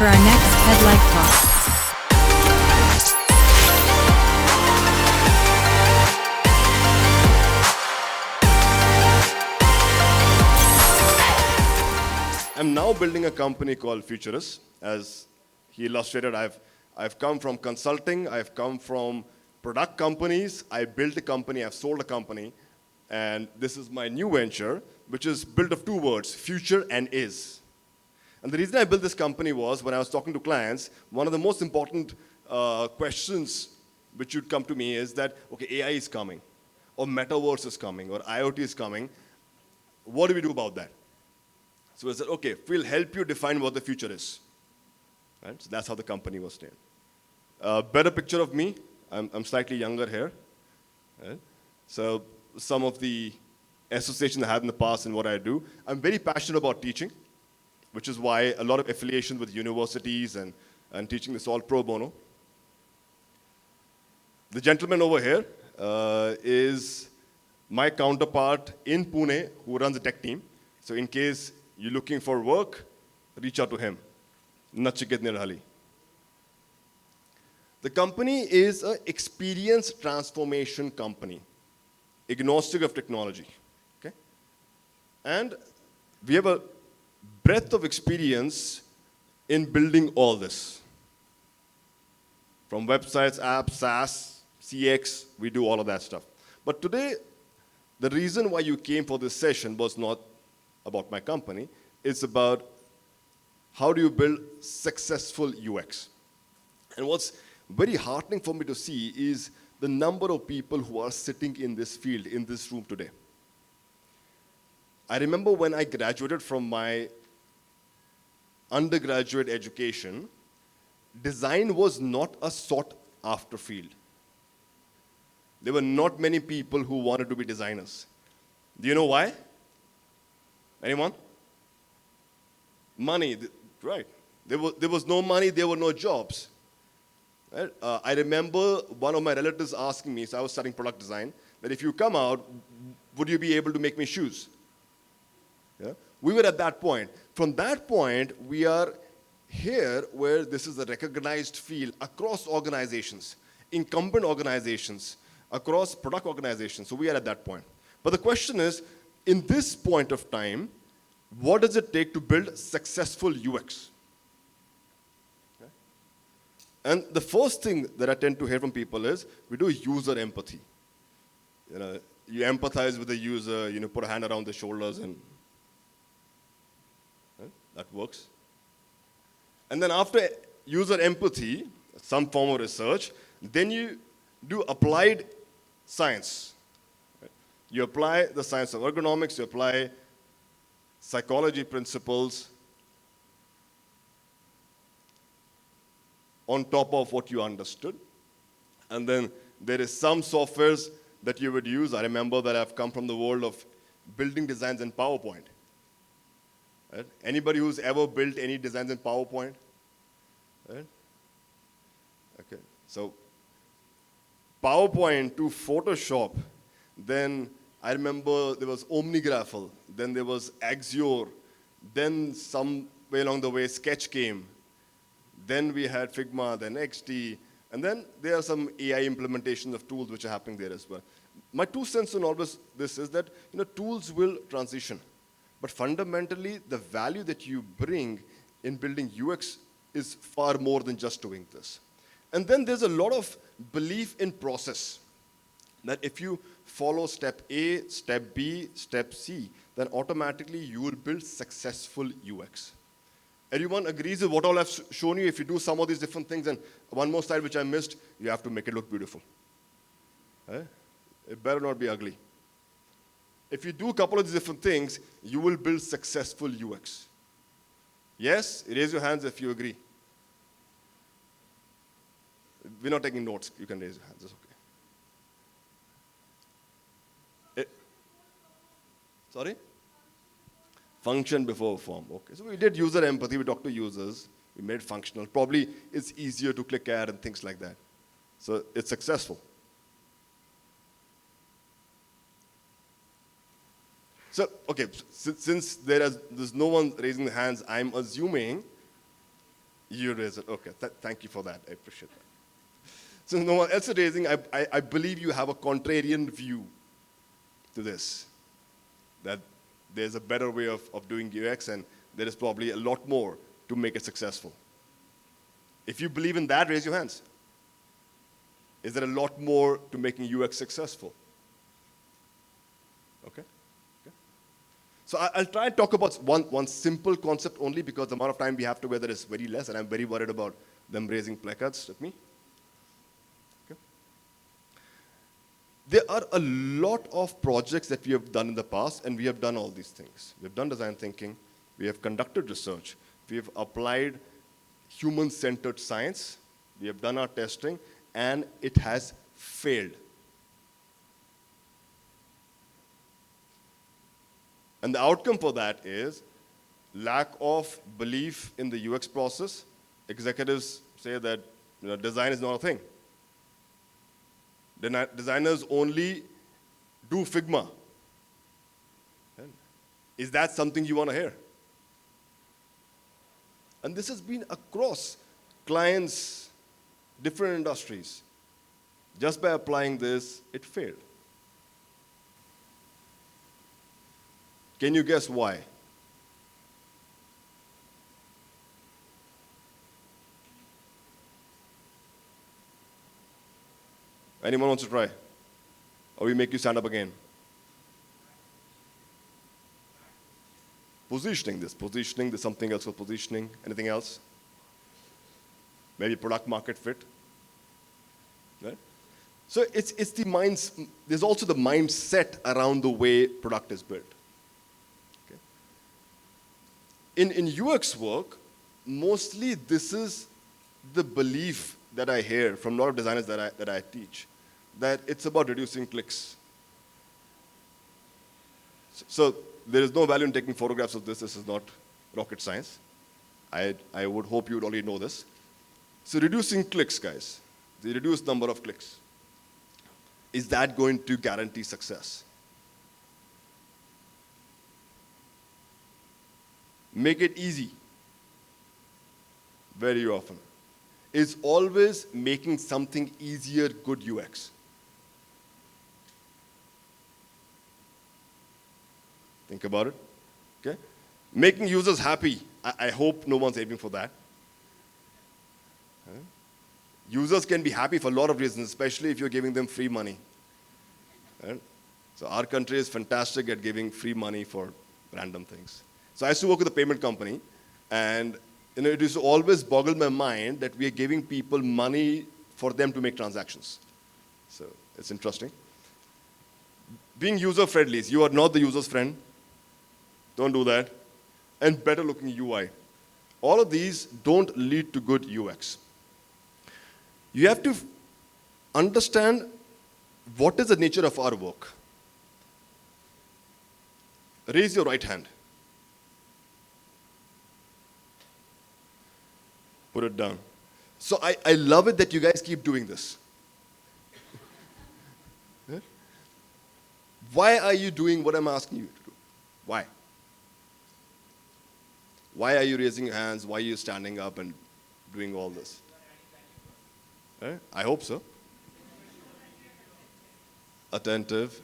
for our next TED Live talk. I'm now building a company called Futurist. As he illustrated, I've come from consulting, I've come from product companies, I built a company, I've sold a company, and this is my new venture, which is built of two words, future and is. And the reason I built this company was when I was talking to clients, one of the most important questions which would come to me is that, okay, AI is coming, or metaverse is coming, or IoT is coming. What do we do about that? So I said, okay, we'll help you define what the future is. Right? So that's how the company was named. Better picture of me. I'm slightly younger here. Right? So some of the associations I had in the past and what I do. I'm very passionate about teaching, which is why a lot of affiliation with universities and teaching this all pro bono. The gentleman over here is my counterpart in Pune who runs the tech team. So in case you're looking for work, reach out to him, Nachiket Nirhali. The company is an experience transformation company, agnostic of technology. Okay? And we have a breadth of experience in building all this. From websites, apps, SaaS, CX, we do all of that stuff. But today, the reason why you came for this session was not about my company, it's about how do you build successful UX. And what's very heartening for me to see is the number of people who are sitting in this field, in this room today. I remember when I graduated from my undergraduate education, design was not a sought after field. There were not many people who wanted to be designers. Do you know why? Anyone? Money, right. There was no money, there were no jobs. Right? I remember one of my relatives asking me, so I was studying product design, that if you come out, would you be able to make me shoes? Yeah? We were at that point. From that point, we are here where this is a recognized field across organizations, incumbent organizations, across product organizations. So we are at that point. But the question is, in this point of time, what does it take to build successful UX? Okay. And the first thing that I tend to hear from people is, we do user empathy. You empathize with the user, put a hand around the shoulders and that works. And then after user empathy, some form of research, then you do applied science. You apply the science of ergonomics, you apply psychology principles on top of what you understood. And then there is some softwares that you would use. I remember that I've come from the world of building designs in PowerPoint. Right? Anybody who's ever built any designs in PowerPoint? Right? Okay, so PowerPoint to Photoshop, then I remember there was OmniGraffle, then there was Axior, then some way along the way Sketch came, then we had Figma, then XD, and then there are some AI implementations of tools which are happening there as well. My 2 cents on all this is that tools will transition, but fundamentally the value that you bring in building UX is far more than just doing this. And then there's a lot of belief in process. That if you follow step A, step B, step C, then automatically you will build successful UX. Everyone agrees with what all I've shown you? If you do some of these different things, and one more slide which I missed, you have to make it look beautiful. It better not be ugly. If you do a couple of these different things, you will build successful UX. Yes? Raise your hands if you agree. We're not taking notes. You can raise your hands. It's okay. Sorry? Function before form. Okay, so we did user empathy. We talked to users. We made functional. Probably it's easier to click add and things like that. So it's successful. So, okay, since there's no one raising the hands, I'm assuming You raise it. Okay. Thank you for that. I appreciate that. Since no one else is raising, I believe you have a contrarian view to this. That there's a better way of doing UX and there is probably a lot more to make it successful. If you believe in that, raise your hands. Is there a lot more to making UX successful? Okay. Okay. So I'll try and talk about one simple concept only because the amount of time we have together is very less and I'm very worried about them raising placards with me. Okay. There are a lot of projects that we have done in the past and we have done all these things. We have done design thinking, we have conducted research, we have applied human-centered science, we have done our testing, and it has failed. And the outcome for that is lack of belief in the UX process. Executives say that design is not a thing. Designers only do Figma. Is that something you want to hear? And this has been across clients, different industries. Just by applying this, it failed. Can you guess why? Anyone wants to try? Or we make you stand up again? Positioning, there's something else for positioning. Anything else? Maybe product market fit. Right? So it's the minds. There's also the mindset around the way product is built. Okay. In UX work, mostly this is the belief that I hear from a lot of designers that I teach, that it's about reducing clicks. So there is no value in taking photographs of this. This is not rocket science. I would hope you would already know this. So reducing clicks, guys, the reduced number of clicks, is that going to guarantee success? Make it easy. Very often. Is always making something easier good UX. Think about it. Okay? Making users happy. I hope no one's aiming for that. Users can be happy for a lot of reasons, especially if you're giving them free money. Right? So our country is fantastic at giving free money for random things. So I used to work with a payment company, and it used to always boggle my mind that we are giving people money for them to make transactions. So it's interesting. Being user-friendly. You are not the user's friend. Don't do that. And better looking UI. All of these don't lead to good UX. You have to understand what is the nature of our work. Raise your right hand. Put it down. So I love it that you guys keep doing this. Why are you doing what I'm asking you to do? Why? Why are you raising your hands? Why are you standing up and doing all this? I hope so. Attentive.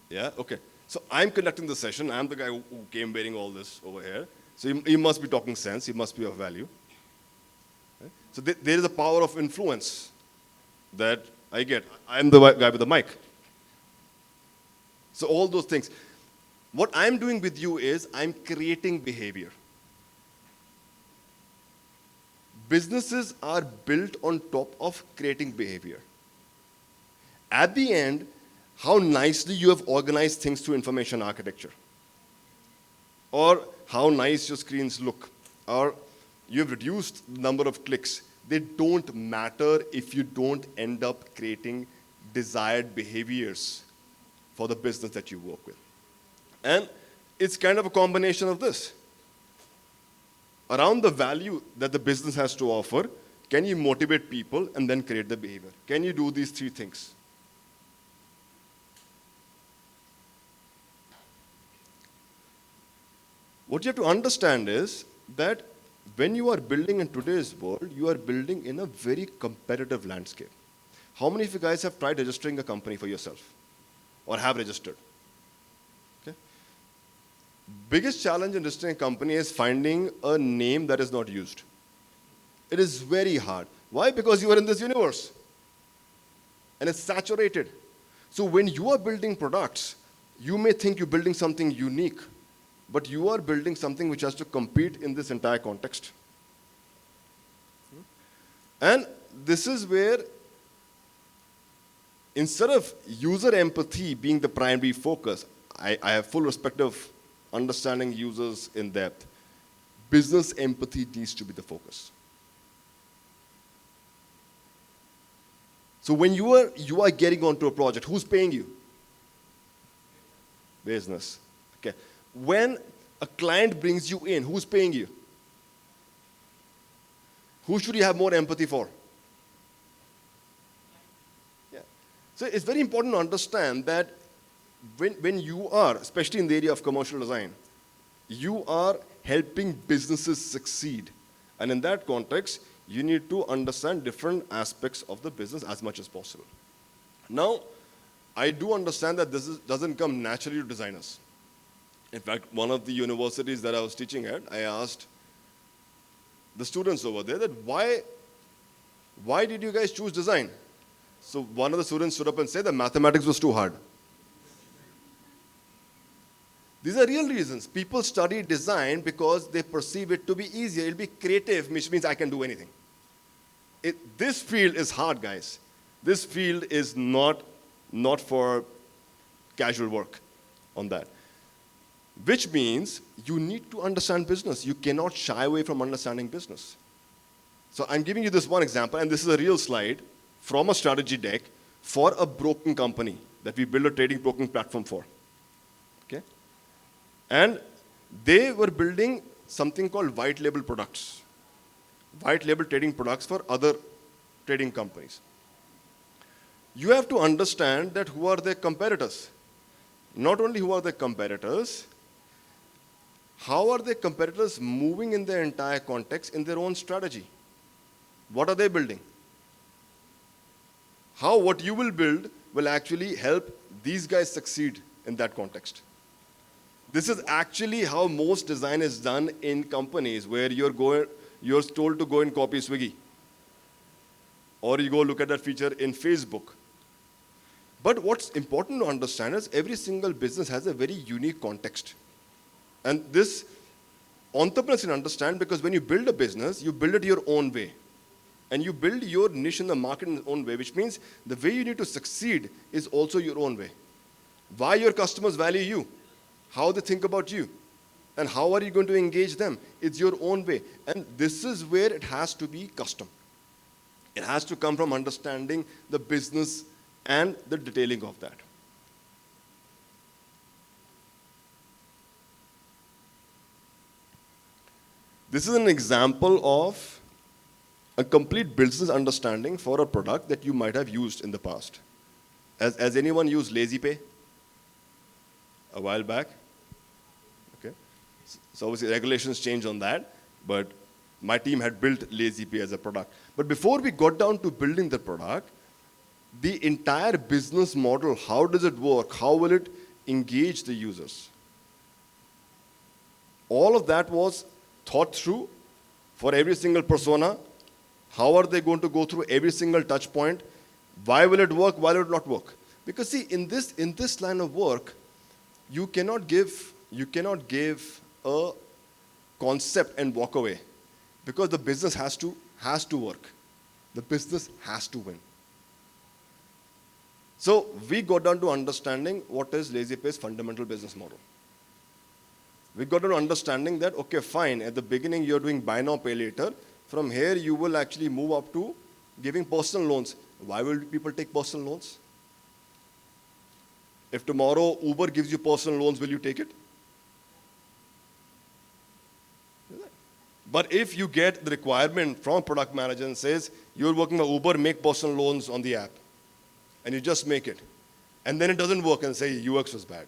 Yeah, okay. So I'm conducting the session. I'm the guy who came wearing all this over here. So you must be talking sense. You must be of value. So there is a power of influence that I get. I'm the guy with the mic. So all those things. What I'm doing with you is I'm creating behavior. Businesses are built on top of creating behavior. At the end, how nicely you have organized things through information architecture. Or how nice your screens look. Or you have reduced the number of clicks. They don't matter if you don't end up creating desired behaviors for the business that you work with. And it's kind of a combination of this. Around the value that the business has to offer, can you motivate people and then create the behavior? Can you do these three things? What you have to understand is that when you are building in today's world, you are building in a very competitive landscape. How many of you guys have tried registering a company for yourself or have registered? Okay. Biggest challenge in registering a company is finding a name that is not used. It is very hard. Why? Because you are in this universe and it's saturated. So when you are building products, you may think you're building something unique, but you are building something which has to compete in this entire context. And this is where, instead of user empathy being the primary focus, I have full respect of understanding users in depth. Business empathy needs to be the focus. So when you are getting onto a project, who's paying you? Business. Okay. When a client brings you in, who's paying you? Who should you have more empathy for? Yeah. So it's very important to understand that when you are, especially in the area of commercial design, you are helping businesses succeed. And in that context, you need to understand different aspects of the business as much as possible. Now, I do understand that this doesn't come naturally to designers. In fact, one of the universities that I was teaching at, I asked the students over there that why did you guys choose design? So one of the students stood up and said that mathematics was too hard. These are real reasons. People study design because they perceive it to be easier. It'll be creative, which means I can do anything. This field is hard, guys. This field is not for casual work on that. Which means you need to understand business. You cannot shy away from understanding business. So I'm giving you this one example, and this is a real slide from a strategy deck for a broking company that we build a trading broking platform for. Okay? And they were building something called white label products. White label trading products for other trading companies. You have to understand that who are their competitors. Not only who are their competitors, how are their competitors moving in their entire context in their own strategy? What are they building? How what you will build will actually help these guys succeed in that context. This is actually how most design is done in companies where you're told to go and copy Swiggy. Or you go look at that feature in Facebook. But what's important to understand is every single business has a very unique context. And this entrepreneurs can understand because when you build a business, you build it your own way. And you build your niche in the market in your own way, which means the way you need to succeed is also your own way. Why your customers value you, how they think about you, and how are you going to engage them? It's your own way. And this is where it has to be custom. It has to come from understanding the business and the detailing of that. This is an example of a complete business understanding for a product that you might have used in the past. Has anyone used LazyPay a while back? Okay. So obviously regulations change on that, but my team had built LazyPay as a product. But before we got down to building the product, the entire business model, how does it work? How will it engage the users? All of that was thought through for every single persona. How are they going to go through every single touch point? Why will it work? Why will it not work? Because see, in this line of work, you cannot give a concept and walk away, because the business has to work. The business has to win. So we got down to understanding what is LazyPay's fundamental business model. We got down to understanding that, okay, fine, at the beginning you're doing buy now, pay later. From here you will actually move up to giving personal loans. Why will people take personal loans? If tomorrow Uber gives you personal loans, will you take it? But if you get the requirement from a product manager and says, you're working with Uber, make personal loans on the app, and you just make it, and then it doesn't work and say UX was bad.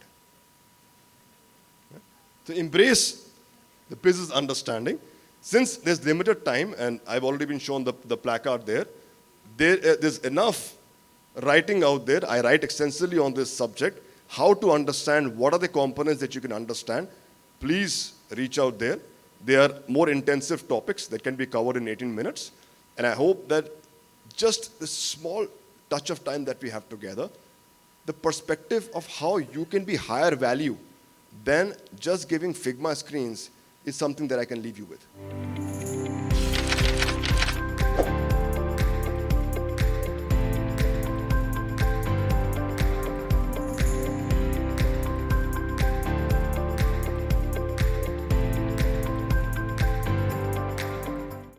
So embrace the business understanding. Since there's limited time, and I've already been shown the placard there's enough writing out there. I write extensively on this subject, how to understand what are the components that you can understand. Please reach out there. They are more intensive topics that can be covered in 18 minutes. And I hope that just this small touch of time that we have together, the perspective of how you can be higher value than just giving Figma screens is something that I can leave you with.